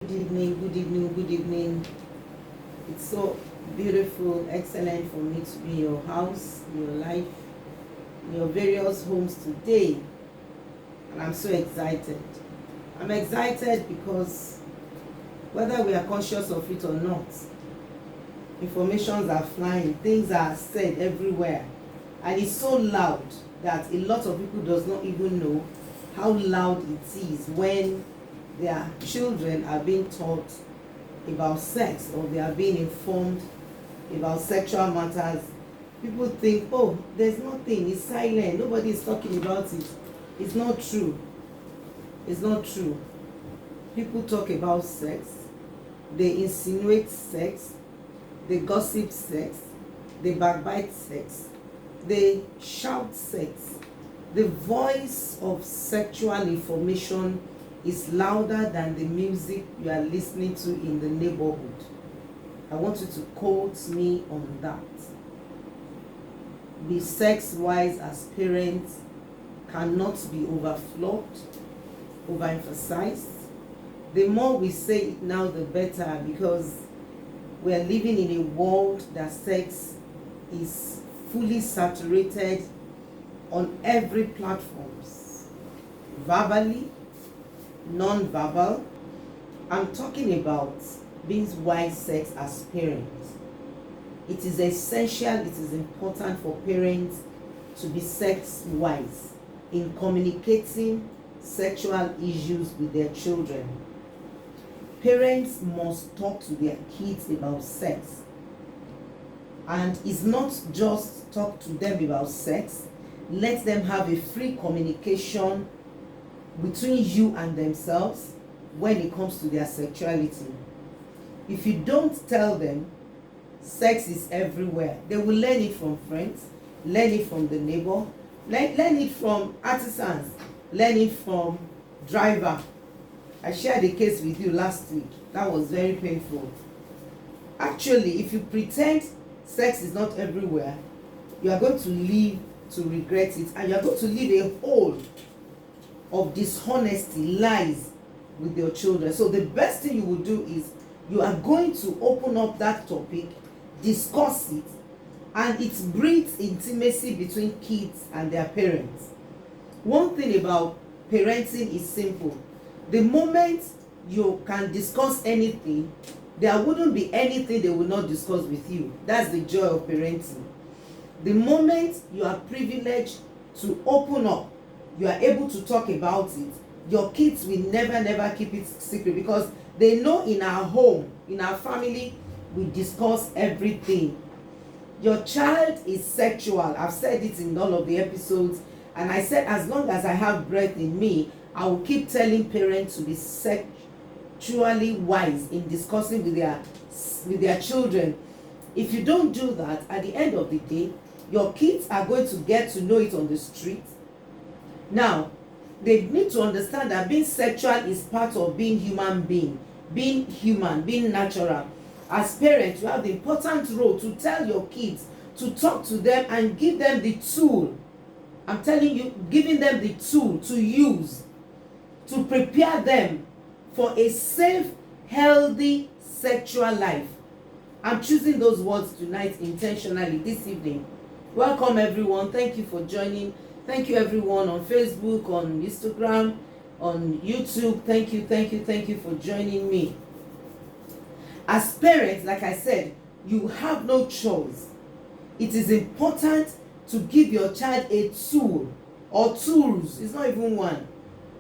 Good evening, good evening, good evening. It's so beautiful, excellent for me to be in your house, in your life, in your various homes today. And I'm so excited. I'm excited because whether we are conscious of it or not, informations are flying, things are said everywhere. And it's so loud that a lot of people does not even know how loud it is when their children are being taught about sex or they are being informed about sexual matters. People think, oh, there's nothing, it's silent, nobody is talking about it. It's not true. It's not true. People talk about sex, they insinuate sex, they gossip sex, they backbite sex, they shout sex. The voice of sexual information is louder than the music you are listening to in the neighborhood. I want you to quote me on that. Be sex wise as parents cannot be overflowed, overemphasized. The more we say it now, the better, because we are living in a world that sex is fully saturated on every platforms, verbally, non-verbal. I'm talking about being wise sex as parents. It is essential, it is important for parents to be sex wise in communicating sexual issues with their children. Parents must talk to their kids about sex. And it's not just talk to them about sex, let them have a free communication between you and themselves when it comes to their sexuality. If you don't tell them, sex is everywhere. They will learn it from friends, learn it from the neighbor, learn it from artisans, learn it from driver. I shared a case with you last week. That was very painful. Actually, if you pretend sex is not everywhere, you are going to live to regret it, and you are going to live a whole of dishonesty, lies with your children. So the best thing you will do is you are going to open up that topic, discuss it, and it breeds intimacy between kids and their parents. One thing about parenting is simple. The moment you can discuss anything, there wouldn't be anything they will not discuss with you. That's the joy of parenting. The moment you are privileged to open up, you are able to talk about it, your kids will never keep it secret, because they know in our home, in our family, we discuss everything. Your child is sexual. I've said it in all of the episodes, and I said as long as I have breath in me, I will keep telling parents to be sexually wise in discussing with their children. If you don't do that, at the end of the day, your kids are going to get to know it on the street. Now, they need to understand that being sexual is part of being human being, being human, being natural. As parents, you have the important role to tell your kids, to talk to them and give them the tool. I'm telling you, giving them the tool to use, to prepare them for a safe, healthy sexual life. I'm choosing those words tonight intentionally this evening. Welcome everyone. Thank you for joining. Thank you everyone on Facebook, on Instagram, on YouTube. Thank you for joining me. As parents, like I said, you have no choice. It is important to give your child a tool or tools. It's not even one.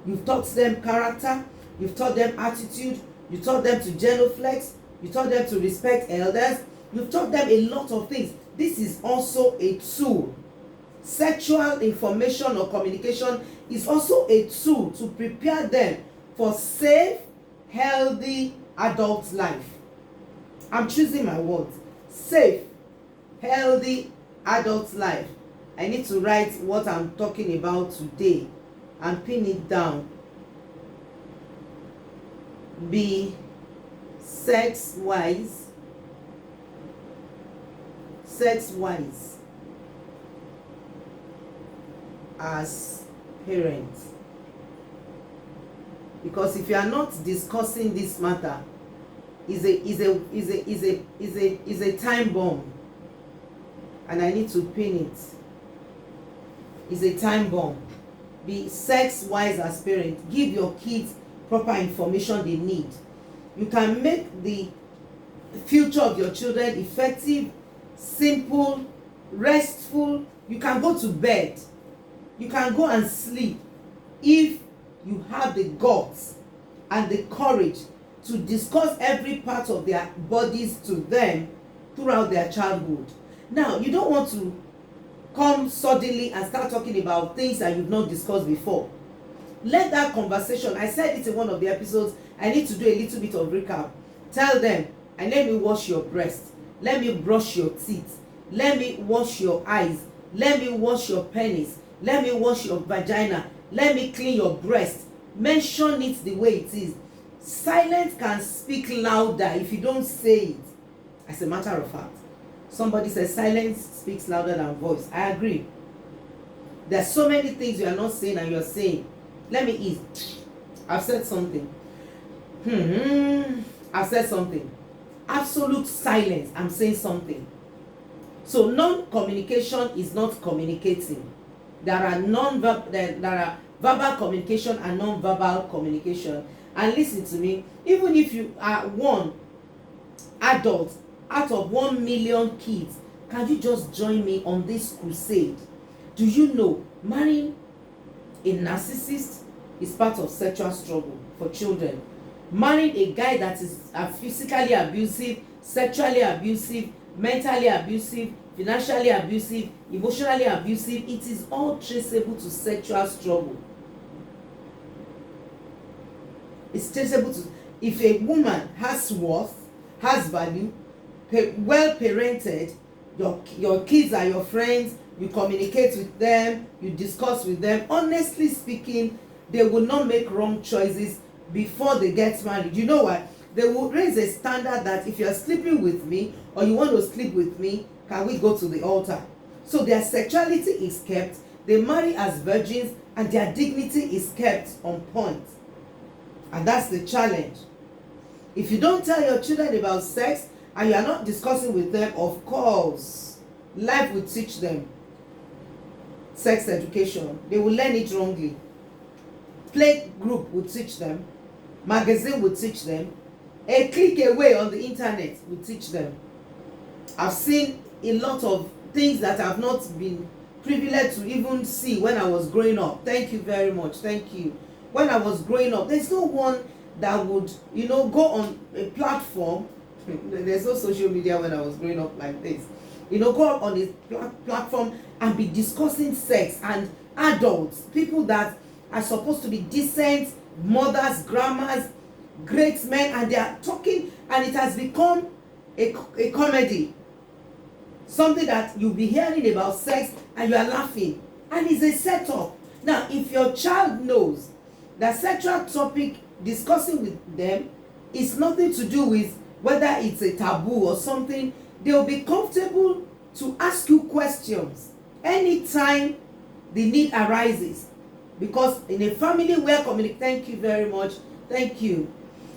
You've taught them character, you've taught them attitude, you taught them to genuflex, you taught them to respect elders, you've taught them a lot of things. This is also a tool. Sexual information or communication is also a tool to prepare them for safe, healthy adult life. I'm choosing my words. Safe, healthy adult life. I need to write what I'm talking about today and pin it down. Be sex wise as parents. Because if you are not discussing this matter, is a time bomb, and I need to pin it. Is a time bomb. Be sex wise as parents. Give your kids proper information they need. You can make the future of your children effective, simple, restful. You can go to bed. You can go and sleep if you have the guts and the courage to discuss every part of their bodies to them throughout their childhood. Now, you don't want to come suddenly and start talking about things that you've not discussed before. Let that conversation, I said it in one of the episodes, I need to do a little bit of recap. Tell them, and let me wash your breast, let me brush your teeth, let me wash your eyes, let me wash your penis, let me wash your vagina, let me clean your breast. Mention it the way it is. Silence can speak louder if you don't say it. As a matter of fact, somebody says silence speaks louder than voice. I agree. There's so many things you are not saying and you're saying. Let me eat. I've said something. I've said something. Absolute silence. I'm saying something. So non-communication is not communicating. There are verbal communication and non-verbal communication. And listen to me, even if you are one adult out of 1 million kids, can you just join me on this crusade? Do you know marrying a narcissist is part of sexual struggle for children? Marrying a guy that is physically abusive, sexually abusive, mentally abusive, financially abusive, emotionally abusive, it is all traceable to sexual struggle. It's traceable to, if a woman has worth, has value, well parented, your kids are your friends, you communicate with them, you discuss with them, honestly speaking, they will not make wrong choices before they get married. You know what? They will raise a standard that if you're sleeping with me or you want to sleep with me, can we go to the altar? So their sexuality is kept, they marry as virgins, and their dignity is kept on point. And that's the challenge. If you don't tell your children about sex and you are not discussing with them, of course, life will teach them sex education. They will learn it wrongly. Play group will teach them. Magazine will teach them. A click away on the internet will teach them. I've seen a lot of things that I've not been privileged to even see when I was growing up. Thank you very much. Thank you. When I was growing up, there's no one that would, go on a platform. There's no social media when I was growing up like this. Go up on a platform and be discussing sex, and adults, people that are supposed to be decent, mothers, grandmas, great men, and they are talking, and it has become a comedy. Something that you'll be hearing about sex and you are laughing, and it's a setup. Now, if your child knows that sexual topic discussing with them is nothing to do with whether it's a taboo or something, they'll be comfortable to ask you questions anytime the need arises. Because in a family where thank you very much, thank you.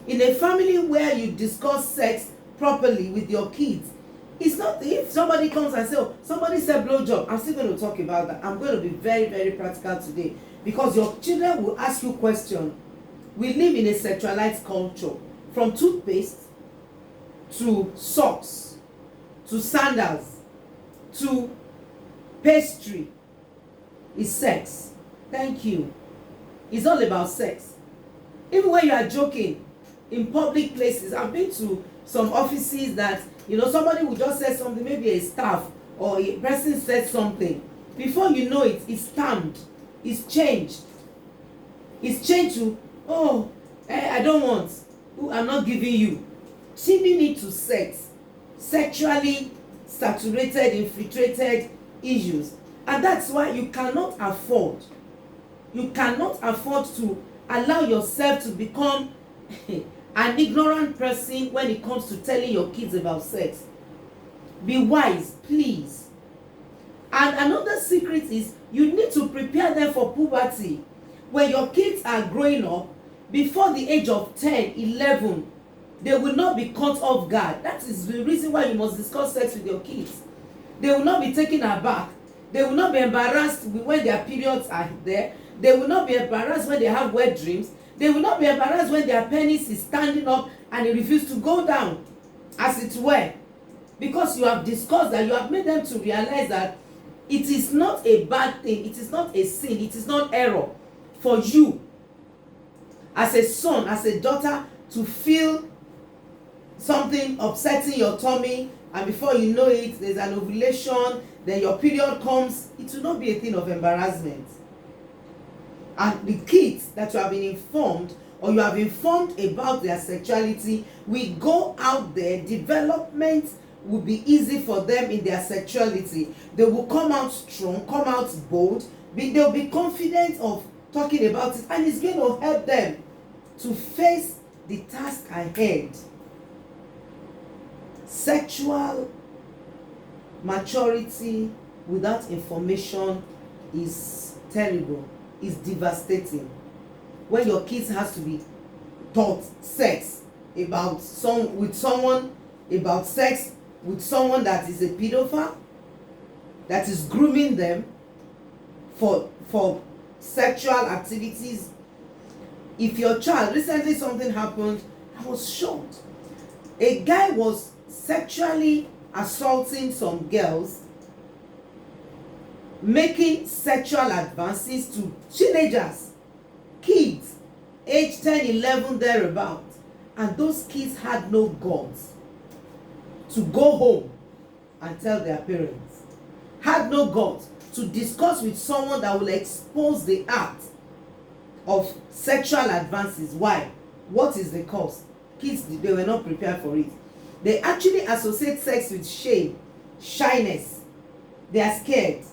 In a family where you discuss sex properly with your kids, it's not, if somebody comes and says, oh, somebody said blowjob, I'm still going to talk about that. I'm going to be very, very practical today, because your children will ask you questions. We live in a sexualized culture, from toothpaste to socks to sandals to pastry is sex. Thank you. It's all about sex. Even when you are joking in public places, I've been to some offices that somebody will just say something, maybe a staff or a person said something, before you know it, it's stamped, it's changed to, oh, I don't want, I'm not giving you. Changing it to sex, sexually saturated, infiltrated issues. And that's why you cannot afford to allow yourself to become an ignorant person when it comes to telling your kids about sex. Be wise, please. And another secret is you need to prepare them for puberty. When your kids are growing up, before the age of 10, 11, they will not be caught off guard. That is the reason why you must discuss sex with your kids. They will not be taken aback. They will not be embarrassed when their periods are there. They will not be embarrassed when they have wet dreams. They will not be embarrassed when their penis is standing up and it refuses to go down, as it were. Because you have discussed that, you have made them to realize that it is not a bad thing, it is not a sin, it is not error for you as a son, as a daughter, to feel something upsetting your tummy, and before you know it, there's an ovulation, then your period comes. It will not be a thing of embarrassment. And the kids that you have been informed, or you have informed about their sexuality, will go out there. Development will be easy for them in their sexuality. They will come out strong, come out bold. They'll be confident of talking about it, and it's going to help them to face the task ahead. Sexual maturity without information is terrible, is devastating. When your kids has to be taught sex about someone about sex with someone that is a pedophile, that is grooming them for sexual activities. If your child, recently something happened, I was shocked. A guy was sexually assaulting some girls, making sexual advances to teenagers, kids, age 10, 11, thereabout. And those kids had no guts to go home and tell their parents, had no guts to discuss with someone that will expose the act of sexual advances. Why? What is the cause? Kids, they were not prepared for it. They actually associate sex with shame, shyness. They are scared.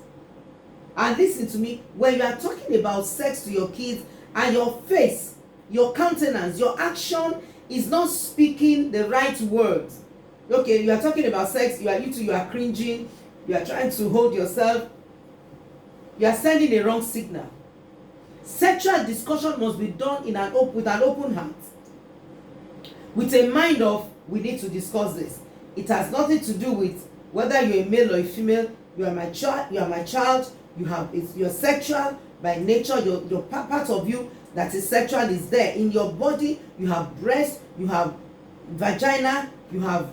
And listen to me, when you are talking about sex to your kids and your face, your countenance, your action is not speaking the right words. Okay, you are talking about sex, you are cringing, you are trying to hold yourself. You are sending a wrong signal. Sexual discussion must be done with an open heart, with a mind of, we need to discuss this. It has nothing to do with whether you're a male or a female. You are my child. You're sexual by nature. Your part of you that is sexual is there in your body. You have breast, you have vagina, you have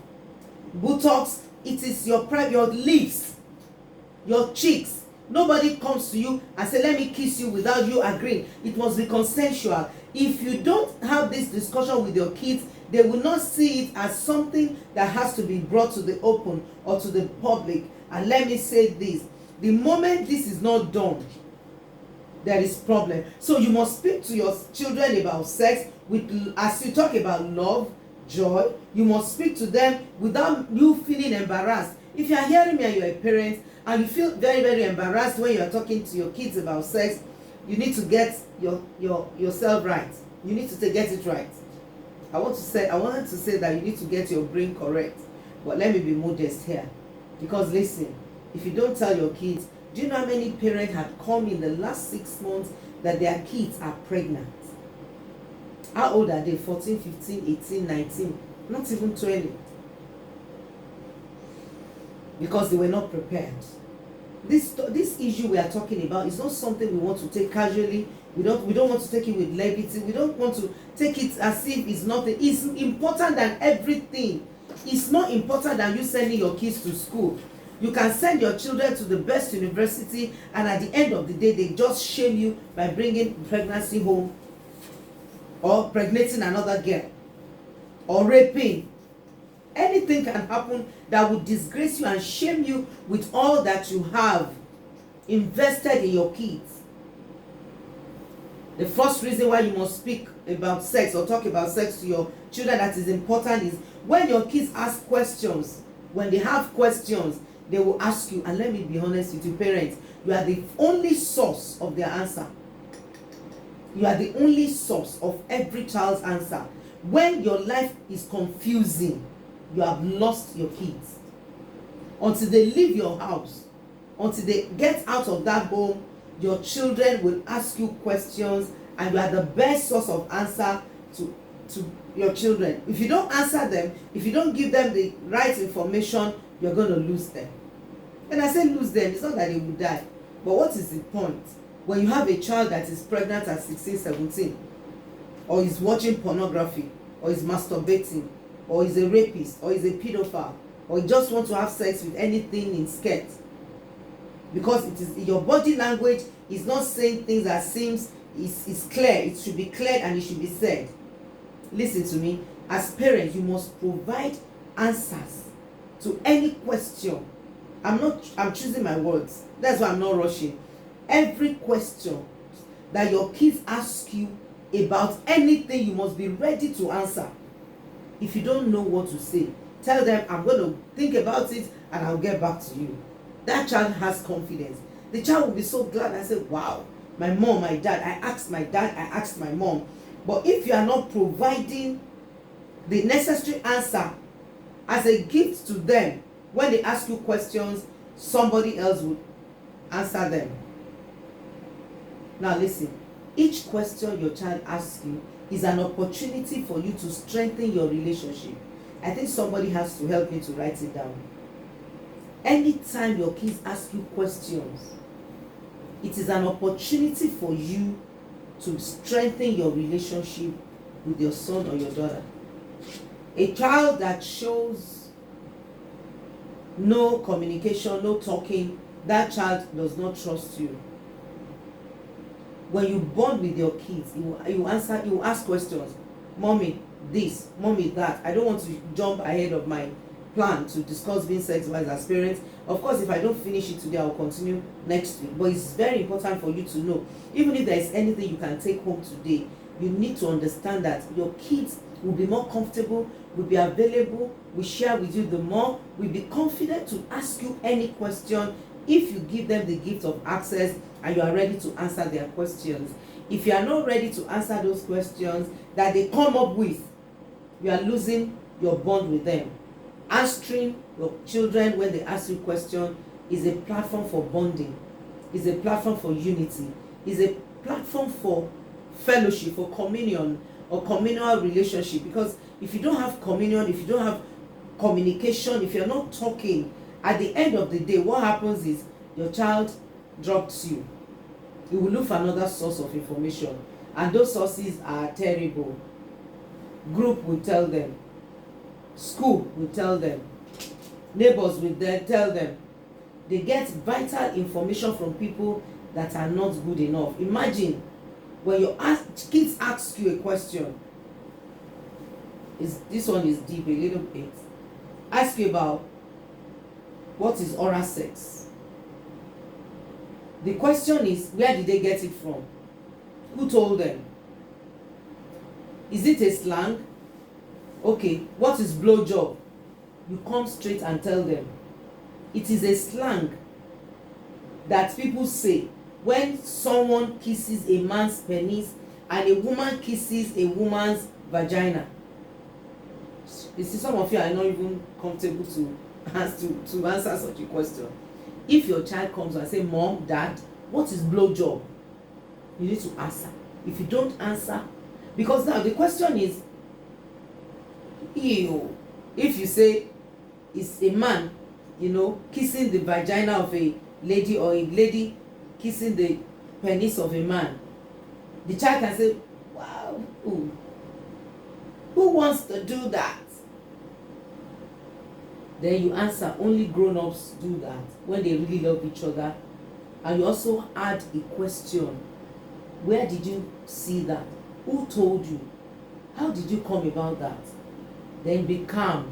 buttocks. It is your lips, your cheeks. Nobody comes to you and say, let me kiss you without you agreeing. It must be consensual. If you don't have this discussion with your kids, they will not see it as something that has to be brought to the open or to the public. And let me say this, the moment this is not done, there is problem. So you must speak to your children about sex as you talk about love, joy. You must speak to them without you feeling embarrassed. If you are hearing me and you're a parent and you feel very, very embarrassed when you are talking to your kids about sex, you need to get yourself right. You need to get it right. I wanted to say that you need to get your brain correct. But let me be modest here. Because listen, if you don't tell your kids, do you know how many parents had come in the last 6 months that their kids are pregnant? How old are they? 14, 15, 18, 19, not even 20. Because they were not prepared. This issue we are talking about is not something we want to take casually. We don't want to take it with levity. We don't want to take it as if it's nothing. It's important than everything. It's more important than you sending your kids to school. You can send your children to the best university, and at the end of the day, they just shame you by bringing pregnancy home, or pregnating another girl, or raping. Anything can happen that would disgrace you and shame you with all that you have invested in your kids. The first reason why you must speak about sex or talk about sex to your children that is important is when your kids ask questions, when they have questions, they will ask you. And let me be honest with you, parents, you are the only source of their answer. You are the only source of every child's answer. When your life is confusing, you have lost your kids. Until they leave your house, until they get out of that home, your children will ask you questions and you are the best source of answer to your children. If you don't answer them, if you don't give them the right information, you're going to lose them. And I say lose them, it's not that they will die. But what is the point? When you have a child that is pregnant at 16, 17, or is watching pornography, or is masturbating, or is a rapist, or is a pedophile, or just want to have sex with anything in skirt, because it is your body language is not saying things that seems is clear. It should be cleared and it should be said. Listen to me. As parents, you must provide answers to any question. I'm choosing my words. That's why I'm not rushing. Every question that your kids ask you about anything, you must be ready to answer. If you don't know what to say, tell them, I'm going to think about it and I'll get back to you. That child has confidence. The child will be so glad and say, wow, my mom, my dad, I asked my dad, I asked my mom. But if you are not providing the necessary answer as a gift to them, when they ask you questions, somebody else would answer them. Now listen, each question your child asks you is an opportunity for you to strengthen your relationship. I think somebody has to help me to write it down. Anytime your kids ask you questions, it is an opportunity for you to strengthen your relationship with your son or your daughter. A child that shows no communication, no talking, that child does not trust you. When you bond with your kids, you ask questions. Mommy, this, mommy, that. I don't want to jump ahead of my plan to discuss being sex-wise as parents. Of course, if I don't finish it today, I'll continue next week. But it's very important for you to know, even if there is anything you can take home today, you need to understand that your kids will be more comfortable, will be available, will share with you the more, will be confident to ask you any question if you give them the gift of access and you are ready to answer their questions. If you are not ready to answer those questions that they come up with, you are losing your bond with them. Answering your children when they ask you questions is a platform for bonding, is a platform for unity, is a platform for fellowship, for communion or communal relationship. Because if you don't have communion, if you don't have communication, if you're not talking, at the end of the day, what happens is your child drops you. You will look for another source of information, and those sources are terrible. Group will tell them, school will tell them, neighbors will tell them. They get vital information from people that are not good enough. Imagine when your kids ask you a question. This one is deep a little bit. Ask you about what is oral sex. The question is, where did they get it from? Who told them? Is it a slang? Okay, what is blowjob? You come straight and tell them. It is a slang that people say when someone kisses a man's penis and a woman kisses a woman's vagina. You see, some of you are not even comfortable to answer such a question. If your child comes and say, Mom, Dad, what is blowjob? You need to answer. If you don't answer, because now the question is, ew. If you say it's a man, kissing the vagina of a lady, or a lady kissing the penis of a man, the child can say, wow, who wants to do that? Then you answer, only grown-ups do that when they really love each other. And you also add a question. Where did you see that? Who told you? How did you come about that? Then be calm.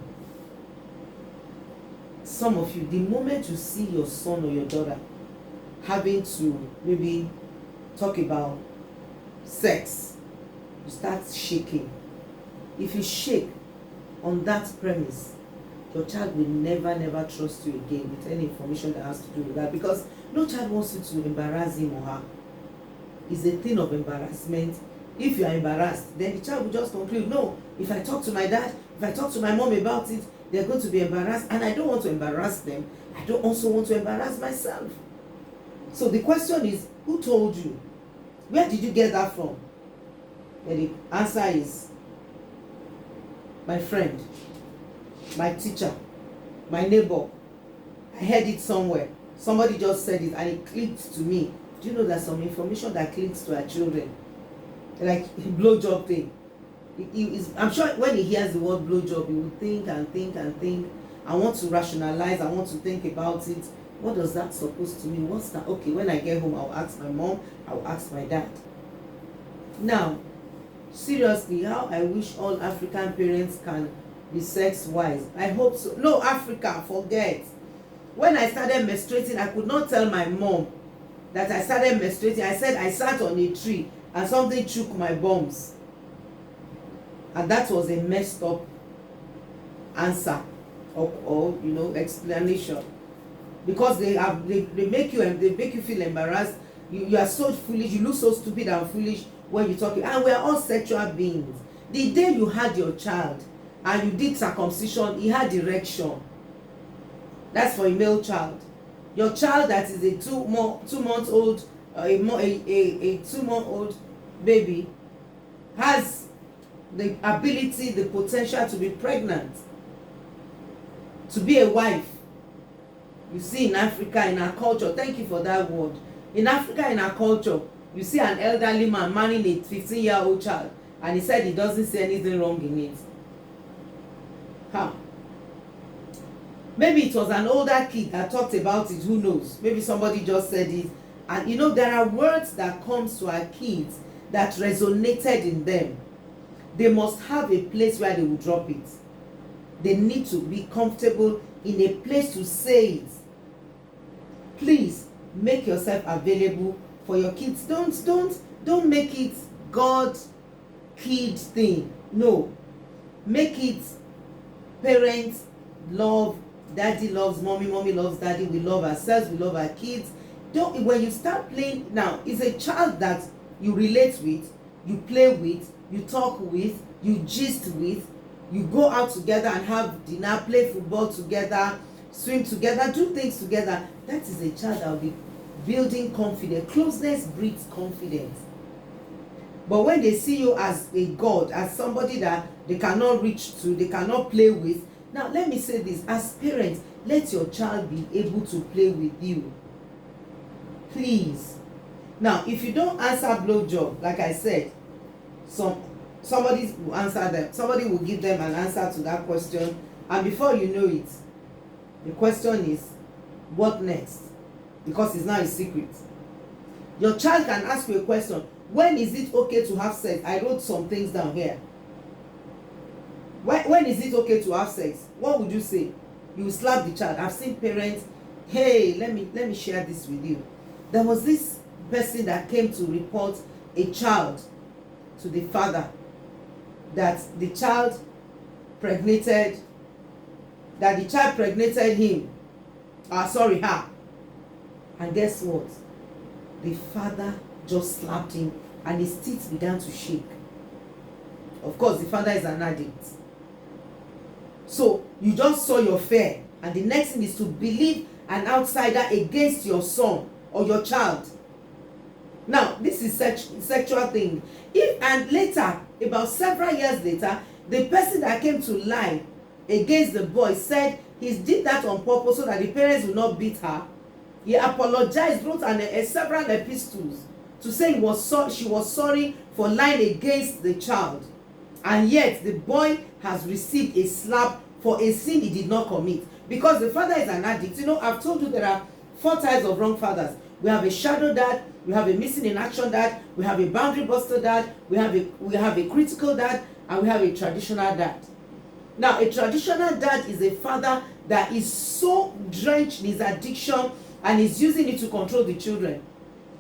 Some of you, the moment you see your son or your daughter having to maybe talk about sex, you start shaking. If you shake on that premise, your child will never trust you again with any information that has to do with that, because no child wants you to embarrass him or her. It's a thing of embarrassment. If you are embarrassed, then the child will just conclude, no, if I talk to my dad, if I talk to my mom about it, they're going to be embarrassed, and I don't want to embarrass them. I don't also want to embarrass myself. So the question is, who told you? Where did you get that from? then the answer is my friend, my teacher, my neighbor. I heard it somewhere. Somebody just said it and it clicked to me. Do you know there's some information that clicks to our children? Like blowjob thing. I'm sure when he hears the word blowjob, he will think and think and think. I want to rationalize. I want to think about it. What does that supposed to mean? What's that? Okay, when I get home, I'll ask my mom. I'll ask my dad. Now, seriously, how I wish all African parents can be sex wise. I hope so. No, Africa, forget. When I started menstruating, I could not tell my mom that I started menstruating. I said I sat on a tree and something shook my bums. And that was a messed up answer or explanation. Because they make you feel embarrassed. You are so foolish. You look so stupid and foolish when you talk. And we are all sexual beings. The day you had your child and you did circumcision, he had erection. That's for a male child. Your child that is a 2 months old, a 2-month-old baby has the ability, the potential to be pregnant, to be a wife. You see in Africa, in our culture, thank you for that word. In Africa, in our culture, you see an elderly man marrying a 15-year-old child, and he said he doesn't see anything wrong in it. How? Maybe it was an older kid that talked about it, who knows? Maybe somebody just said it. And there are words that comes to our kids that resonated in them. They must have a place where they will drop it. They need to be comfortable in a place to say it. Please make yourself available for your kids. Don't make it God kid thing. No. Make it parents love, daddy loves mommy, mommy loves daddy, we love ourselves, we love our kids. When you start playing, now it's a child that you relate with, you play with, you talk with, you gist with, you go out together and have dinner, play football together, swim together, do things together. That is a child that will be building confidence. Closeness breeds confidence. But when they see you as a god, as somebody that they cannot reach to, they cannot play with. Now let me say this, as parents, let your child be able to play with you. Please. Now if you don't answer blowjob, like I said, somebody will answer them. Somebody will give them an answer to that question, and before you know it, the question is, what next? Because it's now a secret. Your child can ask you a question. When is it okay to have sex? I wrote some things down here. When is it okay to have sex? What would you say? You will slap the child. I've seen parents, hey, let me share this with you. There was this person that came to report a child to the father, that the child impregnated him, her. And guess what? The father just slapped him and his teeth began to shake. Of course, the father is an addict. So you just saw your fear, and the next thing is to believe an outsider against your son or your child. Now, this is sexual thing. And later, about several years later, the person that came to lie against the boy said he did that on purpose so that the parents will not beat her. He apologized, wrote several epistles to say she was sorry for lying against the child. And yet, the boy has received a slap for a sin he did not commit. Because the father is an addict. I've told you there are 4 types of wrong fathers. We have a shadow dad, we have a missing in action dad, we have a boundary buster dad, we have a critical dad, and we have a traditional dad. Now, a traditional dad is a father that is so drenched in his addiction and is using it to control the children.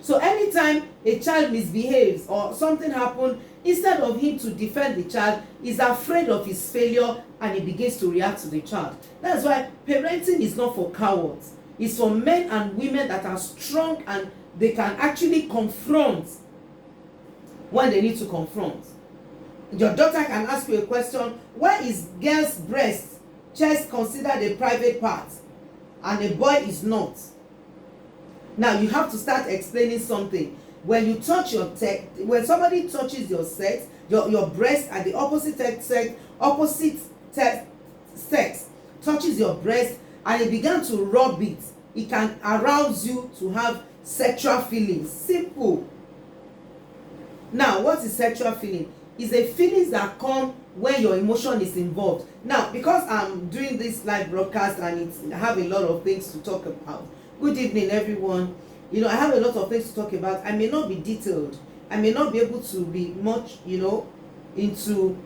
So anytime a child misbehaves or something happens, instead of him to defend the child, he's afraid of his failure and he begins to react to the child. That's why parenting is not for cowards. It's for men and women that are strong and they can actually confront when they need to confront. Your daughter can ask you a question, why is girl's breast, chest considered a private part and a boy is not? Now you have to start explaining something. When you touch your when somebody touches your sex, your breast, and the sex touches your breast and it began to rub it, it can arouse you to have sexual feelings. Simple. Now, what is sexual feeling? Is a feelings that come when your emotion is involved. Now, because I'm doing this live broadcast and I have a lot of things to talk about. Good evening, everyone. You know, I have a lot of things to talk about. I may not be detailed. I may not be able to be much, you know, into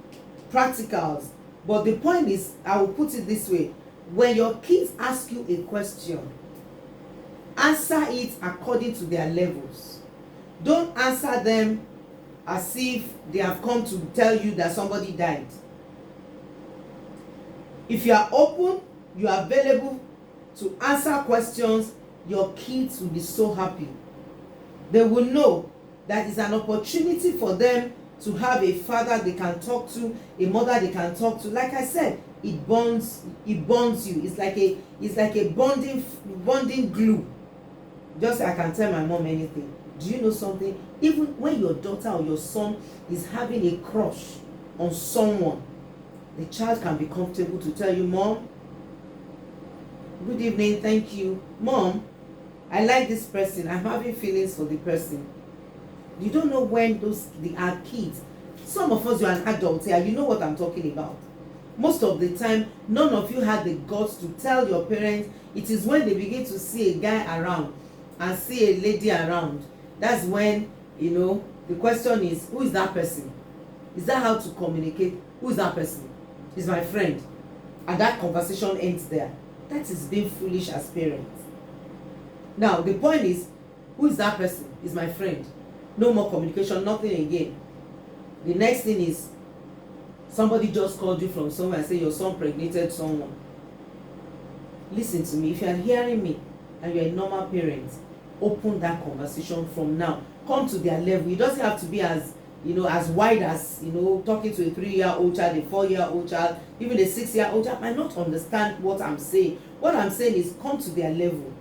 practicals. But the point is, I will put it this way. When your kids ask you a question, answer it according to their levels. Don't answer them as if they have come to tell you that somebody died. If you are open, you are available to answer questions, your kids will be so happy. They will know that it's an opportunity for them to have a father they can talk to, a mother they can talk to. Like I said, it bonds you. It's like a bonding glue. Just like I can tell my mom anything. Do you know something? Even when your daughter or your son is having a crush on someone, the child can be comfortable to tell you, Mom, good evening, thank you. Mom, I like this person. I'm having feelings for the person. You don't know when they are kids. Some of us, you're an adult here. You know what I'm talking about. Most of the time, none of you had the guts to tell your parents. It is when they begin to see a guy around and see a lady around. That's when, you know, the question is, who is that person? Is that how to communicate? Who is that person? Is my friend. And that conversation ends there. That is being foolish as parents. Now, the point is, who is that person? Is my friend. No more communication, nothing again. The next thing is, somebody just called you from somewhere and say your son impregnated someone. Listen to me. If you are hearing me and you're a normal parent, open that conversation from now. Come to their level. It doesn't have to be as, you know, as wide as, you know, talking to a 3-year-old child, a 4-year-old child, even a 6-year-old child might not understand what I'm saying. What I'm saying is come to their level.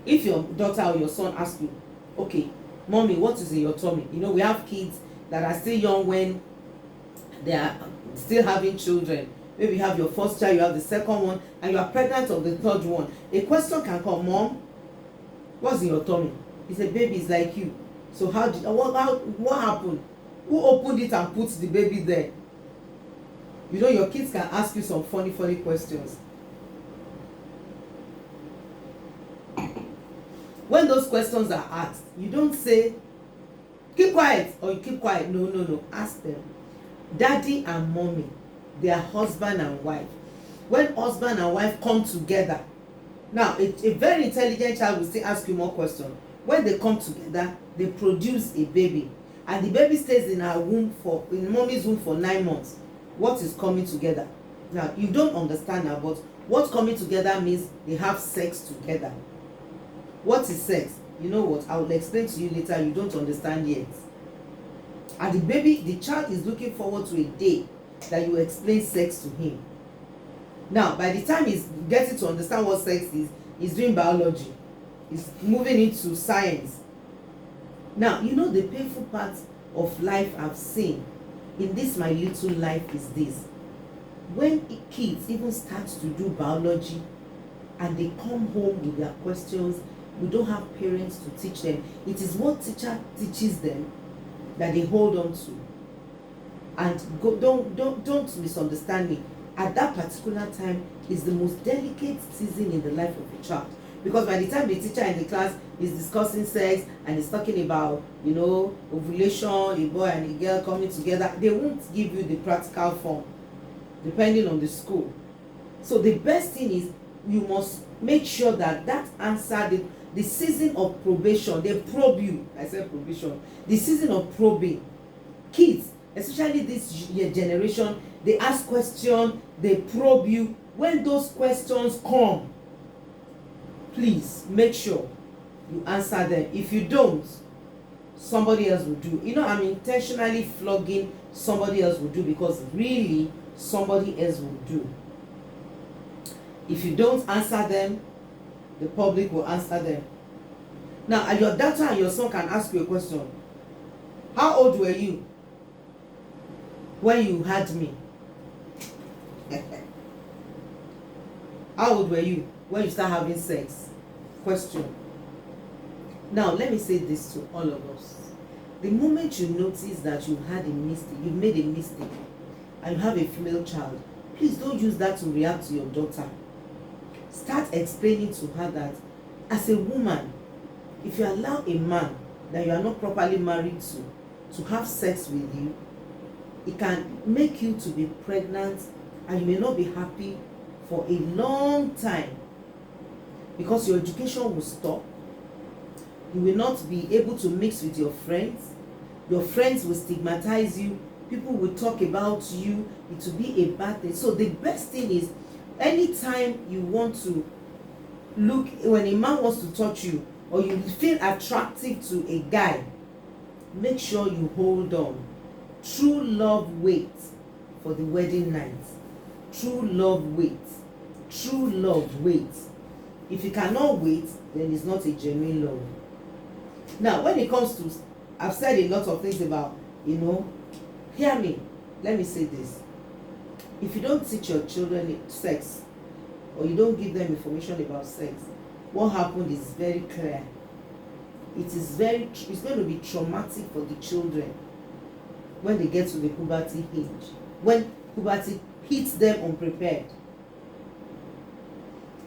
If your daughter or your son asks you, okay, Mommy, what is in your tummy? You know, we have kids that are still young when they are still having children. Maybe you have your first child, you have the second one, and you are pregnant of the third one. A question can come, Mom, what's in your tummy? It's a baby, it's like you. So what happened? Who opened it and put the baby there? You know, your kids can ask you some funny questions. When those questions are asked, you don't say, keep quiet, or you keep quiet. No. Ask them. Daddy and mommy, they are husband and wife. When husband and wife come together, now a very intelligent child will still ask you more questions. When they come together, they produce a baby, and the baby stays in mommy's womb for 9 months. What is coming together? Now you don't understand now, but what coming together means they have sex together. What is sex? You know what? I will explain to you later. You don't understand yet. And the child is looking forward to a day that you explain sex to him. Now, by the time he's getting to understand what sex is, he's doing biology. He's moving into science. Now, you know the painful part of life I've seen in this my little life is this. When kids even start to do biology and they come home with their questions, we don't have parents to teach them. It is what teacher teaches them that they hold on to. And don't misunderstand me. At that particular time is the most delicate season in the life of a child. Because by the time the teacher in the class is discussing sex and is talking about, you know, ovulation, a boy and a girl coming together, they won't give you the practical form, depending on the school. So the best thing is you must make sure that answer, the season of probation, they probe you. I said probation. The season of probing. Kids, especially this generation, they ask questions, they probe you. When those questions come, please make sure you answer them. If you don't, somebody else will do. You know, I'm intentionally flogging somebody else will do, because really somebody else will do. If you don't answer them, the public will answer them. Now, and your daughter and your son can ask you a question. How old were you when you had me? How old were you when you start having sex? Question. Now, let me say this to all of us. The moment you notice that you had a mistake, you made a mistake, and you have a female child, please don't use that to react to your daughter. Start explaining to her that as a woman, if you allow a man that you are not properly married to have sex with you, it can make you to be pregnant, and you may not be happy for a long time, because your education will stop. You will not be able to mix with your friends. Your friends will stigmatize you. People will talk about you. It will be a bad thing. So the best thing is, anytime you want to look, when a man wants to touch you, or you feel attractive to a guy, make sure you hold on. True love waits for the wedding night. True love waits. True love waits. If you cannot wait, then it's not a genuine love. Now, when it comes to, I've said a lot of things about, hear me. Let me say this. If you don't teach your children sex, or you don't give them information about sex, what happened is very clear. It's going to be traumatic for the children when they get to the puberty age. When puberty hits them unprepared.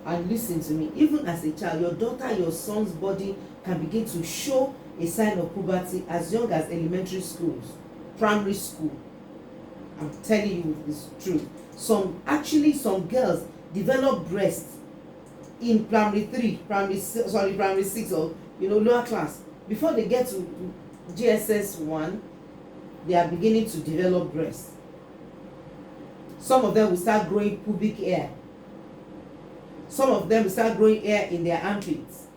And listen to me, even as a child, your daughter, your son's body can begin to show a sign of puberty as young as elementary schools, primary school. I'm telling you this truth. Some girls develop breasts in primary 6, or lower class. Before they get to GSS 1, they are beginning to develop breasts. Some of them will start growing pubic hair. Some of them will start growing hair in their armpits.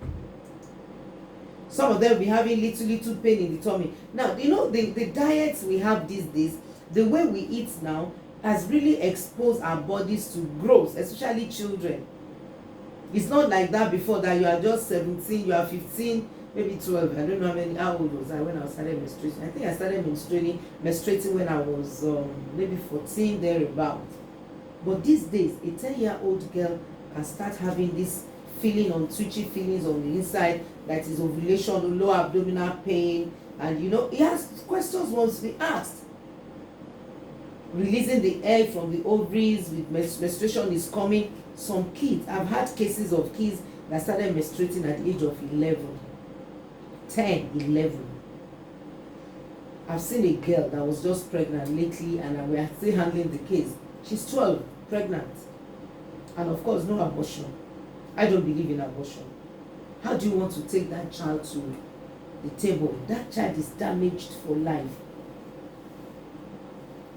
Some of them will be having little pain in the tummy. Now, the diets we have these days, the way we eat now, has really exposed our bodies to growth, especially children. It's not like that before, that you are just 17, you are 15, maybe 12. I don't know how old was I when I started menstruating. I think I started menstruating when I was maybe 14, thereabout. But these days, a 10-year-old girl can start having this twitchy feelings on the inside, that is ovulation, low abdominal pain, and he has questions wants to be asked. Releasing the egg from the ovaries with menstruation is coming. Some kids, I've had cases of kids that started menstruating at the age of 11, 10, 11. I've seen a girl that was just pregnant lately, and we are still handling the case. She's 12, pregnant, and of course no abortion. I don't believe in abortion. How do you want to take that child to the table? That child is damaged for life.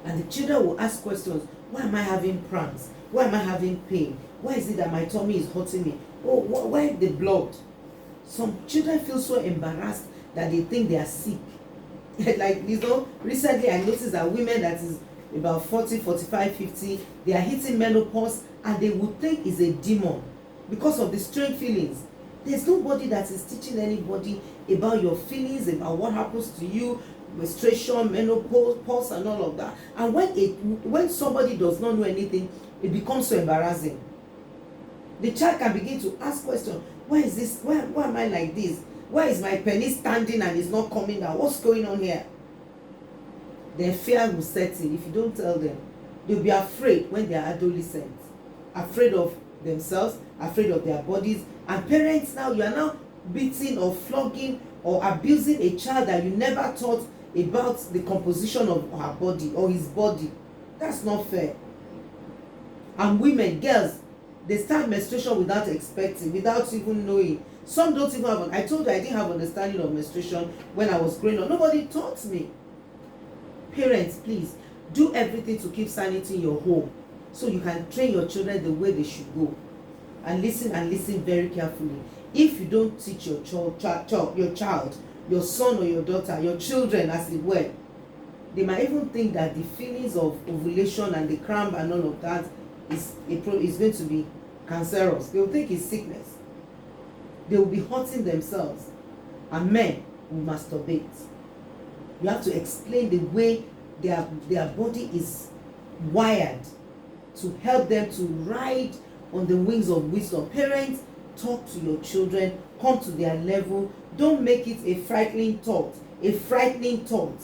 And the children will ask questions. Why am I having cramps? Why am I having pain? Why is it that my tummy is hurting me? Oh, why the blood? Some children feel so embarrassed that they think they are sick. Like, recently I noticed that women that is about 40, 45, 50, they are hitting menopause, and they would think it's a demon because of the strange feelings. There's nobody that is teaching anybody about your feelings, about what happens to you, menstruation, menopause, and all of that. And when somebody does not know anything, it becomes so embarrassing. The child can begin to ask questions. Why is this? Why am I like this? Why is my penis standing and it's not coming down? What's going on here? Their fear will set in if you don't tell them. They'll be afraid when they are adolescents. Afraid of themselves, afraid of their bodies. And parents now, you are now beating or flogging or abusing a child that you never taught about the composition of her body or his body. That's not fair. And women, girls, they start menstruation without expecting, without even knowing. Some don't even have, I told you I didn't have understanding of menstruation when I was growing up. Nobody taught me. Parents, please, do everything to keep sanity in your home, so you can train your children the way they should go. And listen very carefully. If you don't teach your child, your son or your daughter, your children as it were, they might even think that the feelings of ovulation and the cramp and all of that is going to be cancerous. They will think it's sickness. They will be hurting themselves. and men will masturbate. You have to explain the way their body is wired to help them to ride on the wings of wisdom. Parents, talk to your children, come to their level. Don't make it a frightening thought. A frightening thought.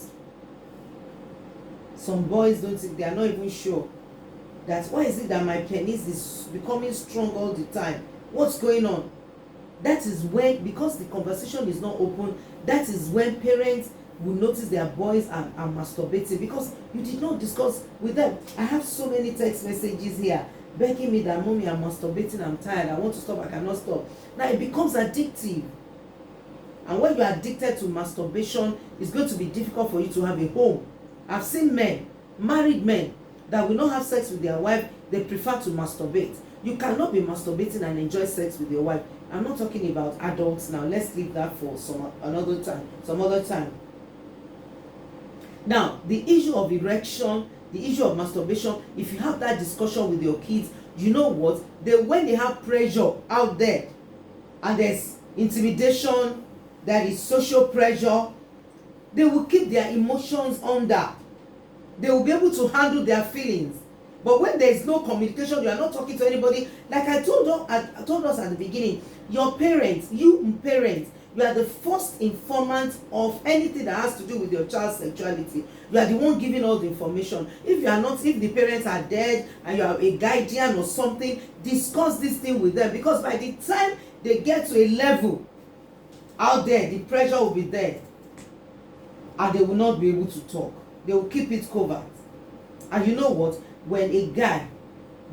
Some boys don't think, they are not even sure that why is it that my penis is becoming strong all the time? What's going on? That is when, because the conversation is not open, that is when parents will notice their boys are masturbating, because you did not discuss with them. I have so many text messages here begging me that, mommy, I'm masturbating, I'm tired, I want to stop, I cannot stop. Now it becomes addictive. And when you are addicted to masturbation, it's going to be difficult for you to have a home. I've seen men, married men, that will not have sex with their wife, they prefer to masturbate. You cannot be masturbating and enjoy sex with your wife. I'm not talking about adults now. Let's leave that for some other time. Now, the issue of erection, the issue of masturbation, if you have that discussion with your kids, you know what? When they have pressure out there, and there's intimidation, there is social pressure, they will keep their emotions under. They will be able to handle their feelings. But when there is no communication, you are not talking to anybody. Like I told us at the beginning, your parents, you are the first informant of anything that has to do with your child's sexuality. You are the one giving all the information. If the parents are dead and you are a guardian or something, discuss this thing with them, because by the time they get to a level out there, the pressure will be there and they will not be able to talk. They will keep it covered. And you know what? When a guy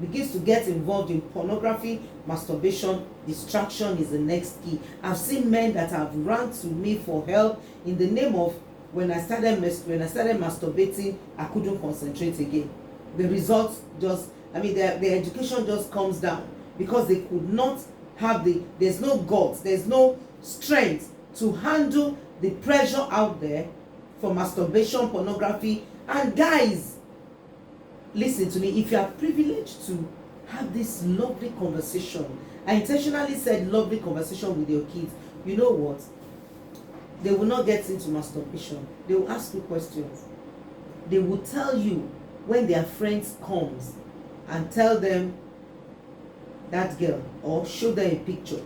begins to get involved in pornography, masturbation, distraction is the next key. I've seen men that have run to me for help in the name of, when I started masturbating, I couldn't concentrate again. The results their education just comes down, because they could not have there's no guts, there's no strength to handle the pressure out there for masturbation, pornography. And guys, listen to me, if you are privileged to have this lovely conversation, I intentionally said lovely conversation with your kids, you know what? They will not get into masturbation. They will ask you questions. They will tell you when their friends comes and tell them that girl, or show them a picture.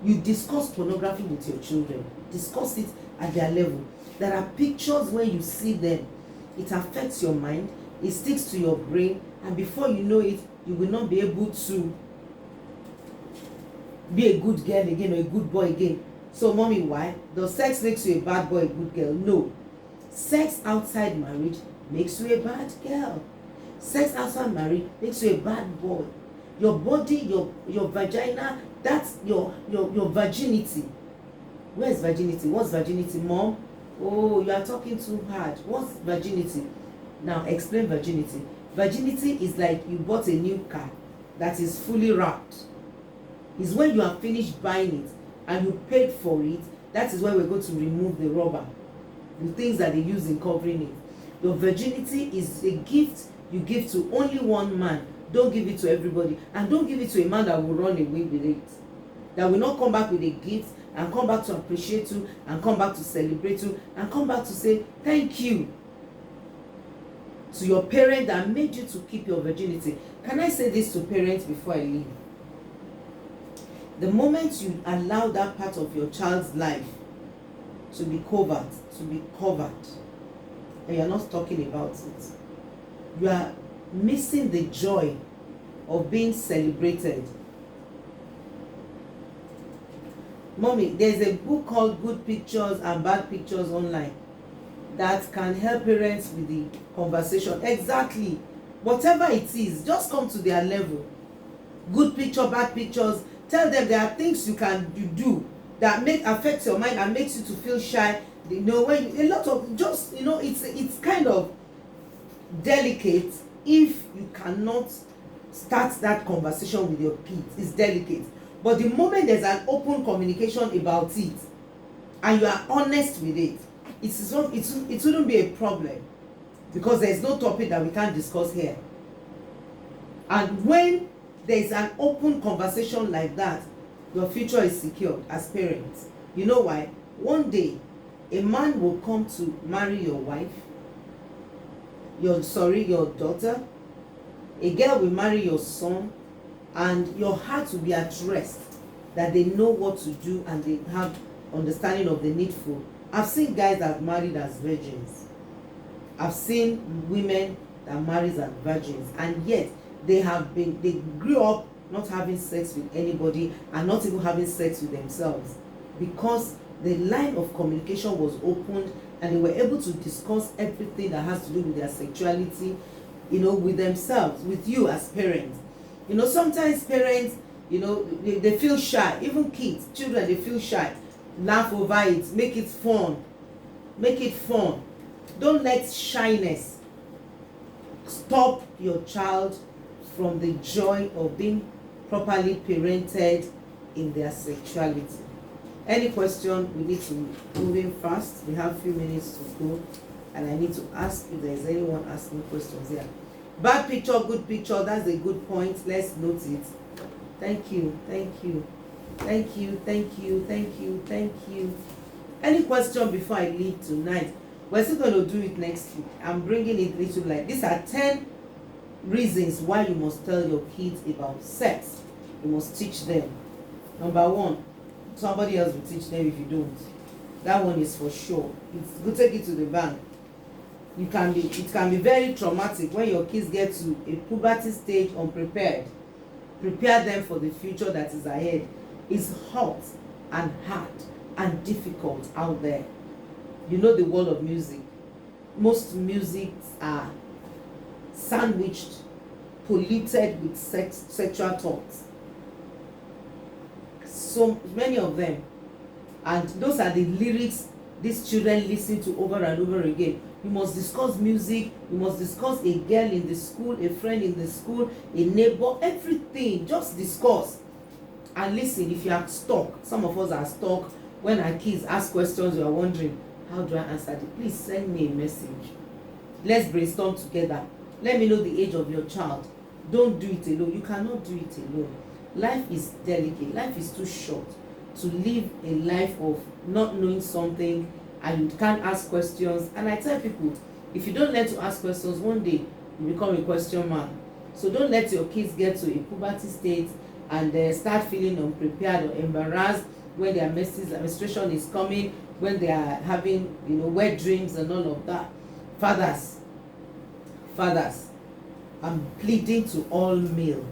You discuss pornography with your children. Discuss it at their level. There are pictures, when you see them, it affects your mind, it sticks to your brain, and before you know it, you will not be able to be a good girl again or a good boy again. So mommy, why? Does sex makes you a bad boy, a good girl? No. Sex outside marriage makes you a bad girl. Sex outside marriage makes you a bad boy. Your body, your vagina, that's your virginity. Where's virginity? What's virginity, mom? Oh, you are talking too hard. What's virginity? Now explain virginity. Virginity is like you bought a new car that is fully wrapped. It's when you have finished buying it and you paid for it. That is when we're going to remove the rubber, the things that they use in covering it. Your virginity is a gift you give to only one man. Don't give it to everybody, and don't give it to a man that will run away with it, that will not come back with a gift and come back to appreciate you and come back to celebrate you and come back to say thank you to your parent that made you to keep your virginity. Can I say this to parents before I leave? The moment you allow that part of your child's life to be covered, and you're not talking about it, you are missing the joy of being celebrated. Mommy, there's a book called Good Pictures and Bad Pictures online that can help parents with the conversation. Exactly. Whatever it is, just come to their level. Good picture, bad pictures. Tell them there are things you can do that affect your mind and makes you to feel shy. You know, when a lot of just, you know, it's kind of delicate if you cannot start that conversation with your kids. It's delicate. But the moment there's an open communication about it and you are honest with it, it wouldn't be a problem, because there's no topic that we can't discuss here. And when there's an open conversation like that, your future is secured as parents. You know why? One day, a man will come to marry your wife, your daughter. A girl will marry your son, and your heart will be at rest that they know what to do and they have understanding of the needful. I've seen guys that married as virgins. I've seen women that married as virgins, and yet they grew up not having sex with anybody and not even having sex with themselves, because the line of communication was opened and they were able to discuss everything that has to do with their sexuality, with themselves, with you as parents. Sometimes parents, they feel shy. Even kids, children, they feel shy. Laugh over it, make it fun. Don't let shyness stop your child from the joy of being properly parented in their sexuality. Any question? We need to move in fast. We have a few minutes to go, and I need to ask if there's anyone asking questions here. Bad picture, good picture. That's a good point. Let's note it. Thank you. Any question before I leave tonight? We're still going to do it next week. I'm bringing it little like these are 10 reasons why you must tell your kids about sex. You must teach them. Number 1, somebody else will teach them if you don't. That one is for sure. Go take it to the bank. It can be very traumatic when your kids get to a puberty stage unprepared. Prepare them for the future that is ahead. It's hot and hard and difficult out there. The world of music. Most musics are sandwiched, polluted with sexual thoughts. So many of them. And those are the lyrics these children listen to over and over again. You must discuss music. You must discuss a girl in the school, a friend in the school, a neighbor, everything. Just discuss. And listen, if you are stuck, some of us are stuck. When our kids ask questions, you are wondering, how do I answer it? Please send me a message. Let's brainstorm together. Let me know the age of your child. Don't do it alone. You cannot do it alone. Life is delicate. Life is too short to live a life of not knowing something and you can't ask questions. And I tell people, if you don't learn to ask questions, one day you become a question man. So don't let your kids get to a puberty state and start feeling unprepared or embarrassed when their menstruation is coming, when they are having wet dreams and all of that. Fathers, I'm pleading to all male,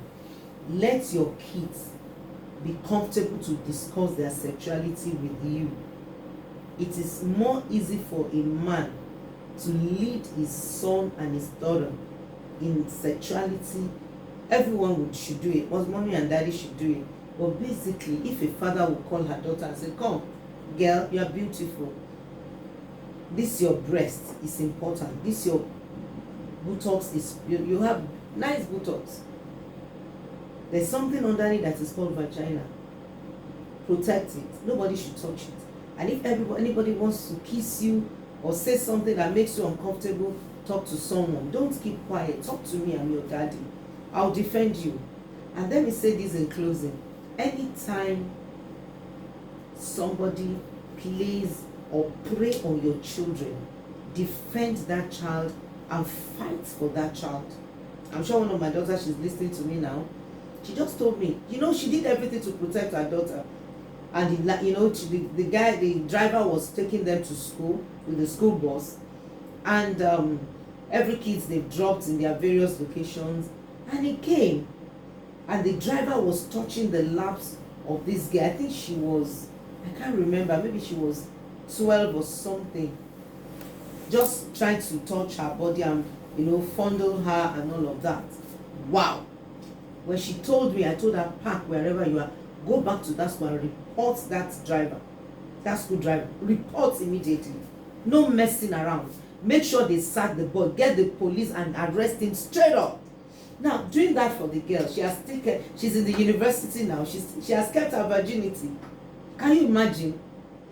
let your kids be comfortable to discuss their sexuality with you. It is more easy for a man to lead his son and his daughter in sexuality. Everyone should do it. Both mommy and daddy should do it. But basically, if a father will call her daughter and say, come, girl, you are beautiful. This your breast is important. This your buttocks is, you have nice buttocks. There's something underneath that is called vagina. Protect it. Nobody should touch it. And if anybody wants to kiss you or say something that makes you uncomfortable, talk to someone. Don't keep quiet. Talk to me. I'm your daddy. I'll defend you. And let me say this in closing. Anytime somebody plays or prey on your children, defend that child and fight for that child. I'm sure one of my daughters, she's listening to me now. She just told me, she did everything to protect her daughter. And the driver was taking them to school with the school bus. And every kids they've dropped in their various locations. And he came. And the driver was touching the laps of this girl. I think she was, I can't remember, maybe she was 12 or something. Just trying to touch her body and, fondle her and all of that. Wow. When she told me, I told her, park wherever you are. Go back to that school and report that driver. That school driver. Report immediately. No messing around. Make sure they sack the boy. Get the police and arrest him straight up. Now, doing that for the girl, she's in the university now. She has kept her virginity. Can you imagine?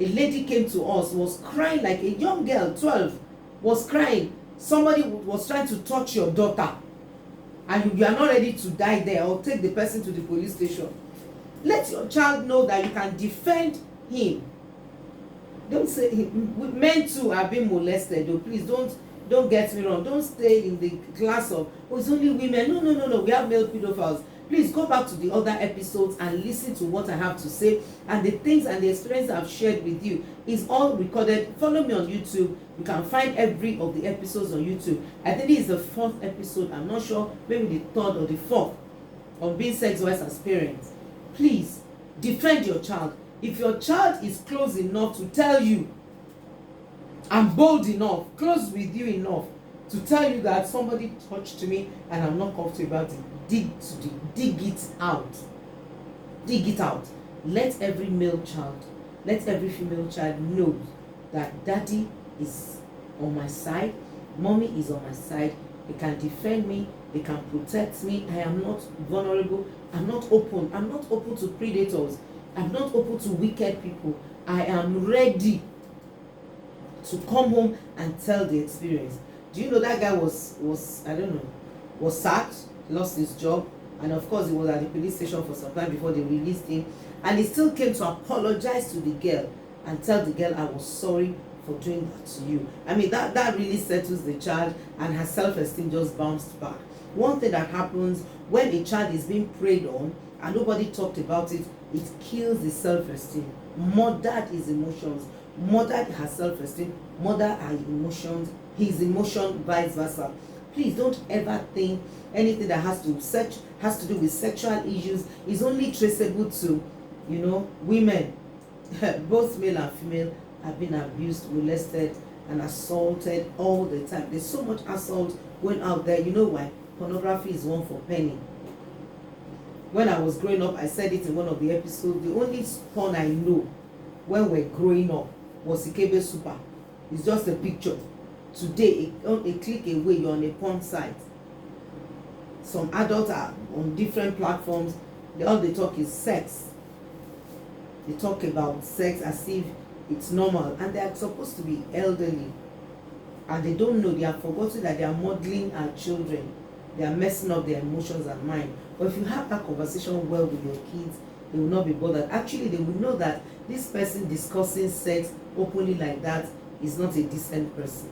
A lady came to us, was crying like a young girl, 12, was crying. Somebody was trying to touch your daughter. And you are not ready to die there or take the person to the police station. Let your child know that you can defend him. Don't say men too are being molested. Though, please don't get me wrong. Don't stay in the class of, oh, it's only women. No. We have male pedophiles. Please go back to the other episodes and listen to what I have to say, and the things and the experience I've shared with you is all recorded. Follow me on YouTube. You can find every of the episodes on YouTube. I think this is the 4th episode. I'm not sure, maybe the 3rd or the 4th, on being sex wise as parents. Please defend your child. If your child is close enough to tell you, I'm bold enough, close with you enough to tell you that somebody touched me and I'm not comfortable about it, dig it out. Dig it out. Let every male child, let every female child know that daddy is on my side, mommy is on my side. They can defend me, they can protect me. I am not vulnerable. I'm not open to predators. I'm not open to wicked people. I am ready to come home and tell the experience. Do you know that guy was I don't know, was sacked, lost his job, and of course he was at the police station for some time before they released him, and he still came to apologize to the girl and tell the girl, I was sorry for doing that to you. I mean, that really settles the child, and her self-esteem just bounced back. One thing that happens when a child is being preyed on and nobody talked about it, it kills the self-esteem. Murdered his emotions, murdered her self-esteem, murdered her emotions, his emotion, vice versa. Please don't ever think anything that has to do with sexual issues is only traceable to, women. Both male and female have been abused, molested, and assaulted all the time. There's so much assault going out there. You know why? Pornography is one for penny. When I was growing up, I said it in one of the episodes, the only porn I know when we're growing up was Ikebe Super. It's just a picture. Today, a click away, you're on a porn site. Some adults are on different platforms. All they talk is sex. They talk about sex as if it's normal, and they are supposed to be elderly, and they don't know. They have forgotten that they are modeling our children. They are messing up their emotions and mind. But if you have that conversation well with your kids, they will not be bothered. Actually, they will know that this person discussing sex openly like that is not a decent person,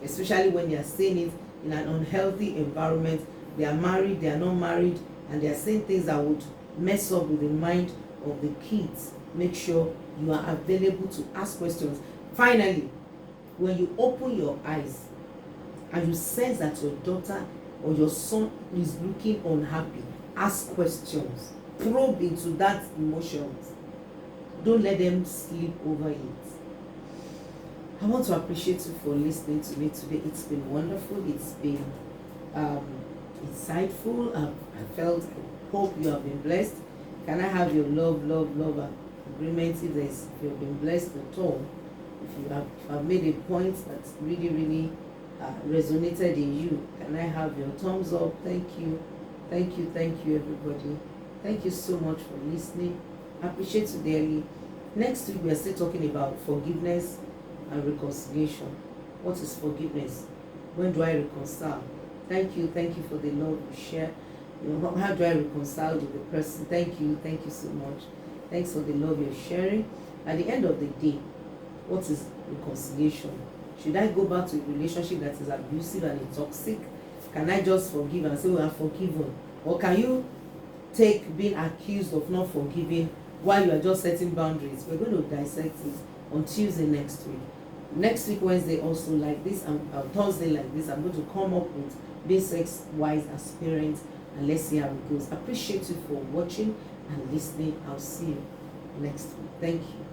especially when they are saying it in an unhealthy environment. They are married, they are not married, and they are saying things that would mess up with the mind of the kids. Make sure you are available to ask questions. Finally, when you open your eyes and you sense that your daughter or your son is looking unhappy, ask questions. Probe into that emotions. Don't let them sleep over it. I want to appreciate you for listening to me today. It's been wonderful. It's been insightful. I hope you have been blessed. Can I have your love agreement if you've been blessed at all? If you have made a point that really resonated in you, can I have your thumbs up? Thank you everybody. Thank you so much for listening. I appreciate you dearly. Next week we are still talking about forgiveness and reconciliation. What is forgiveness? When do I reconcile? Thank you for the love you share. How do I reconcile with the person? Thank you so much. Thanks for the love you're sharing. At the end of the day, what is reconciliation? Should I go back to a relationship that is abusive and toxic? Can I just forgive and say, well, I'm forgiven? Or can you take being accused of not forgiving while you are just setting boundaries? We're going to dissect it on Tuesday next week. Next week, Wednesday, also like this, and Thursday like this, I'm going to come up with basics wise as parents, and let's see how it goes. Appreciate you for watching and listening. I'll see you next week. Thank you.